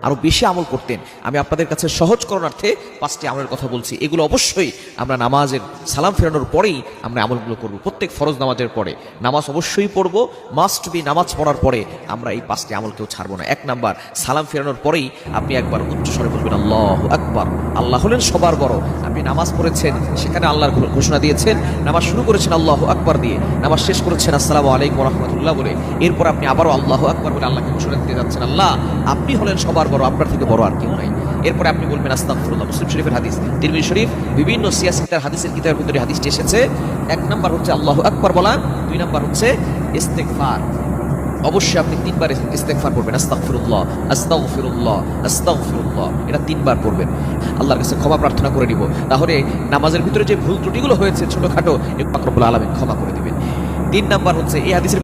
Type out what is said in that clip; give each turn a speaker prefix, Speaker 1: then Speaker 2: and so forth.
Speaker 1: আরো বেশি আমল করতেন। আমি আপনাদের কাছে সহজ করণার্থে 5টি আমলের কথা বলছি। এগুলো অবশ্যই আমরা নামাজের সালাম ফেরানোর পরেই আমরা আমলগুলো করব। প্রত্যেক ফরজ নামাজের পরে নামাজ অবশ্যই পড়ব, মাস্ট বি। নামাজ পড়ার পরে আমরা এই 5টি আমল কেউ ছাড়বো না। 1 নাম্বার, সালাম ফেরানোর পরেই আপনি একবার উচ্চস্বরে বলবেন আল্লাহু আকবার। আল্লাহ হলেন সবার বড়। আপনি নামাজ পড়েছেন, সেখানে আল্লাহর ঘোষণা দিয়েছেন। নামাজ শুরু করেছেন আল্লাহু আকবার দিয়ে, নামাজ শেষ করেছেন আসসালামু আলাইকুম ওয়া রাহমাতুল্লাহ বলে। এরপর আপনি আবারও আল্লাহু আকবার বলে আল্লাহকে ঘোষণা দিতে যাচ্ছেন, আল্লাহ আপনি হলেন সবার বড়, আপনার থেকে বড় আর কেউ নাই। এরপরে আপনি বলবেন আস্তাগফিরুল্লাহ। মুসলিম শরীফের হাদিস, তিরমিজি শরীফ, বিভিন্ন সিয়াসিতার হাদিসের কিতাবের ভিতরে হাদিসটি এসেছে। 1 নাম্বার হচ্ছে আল্লাহু আকবার বলা, 2 নাম্বার হচ্ছে ইস্তেগফার। অবশ্যই আপনি 3 বার ইস্তেগফার পড়বেন, আস্তাগফিরুল্লাহ আস্তাগফিরুল্লাহ আস্তাগফিরুল্লাহ, এটা 3 বার পড়বেন। আল্লাহর কাছে ক্ষমা প্রার্থনা করে নিব, তাহলে নামাজের ভিতরে যে ভুল ত্রুটিগুলো হয়েছে ছোটখাটো, পাক রব্বুল আলামিন ক্ষমা করে দিবেন। 3 নাম্বার হচ্ছে এই হাদিসের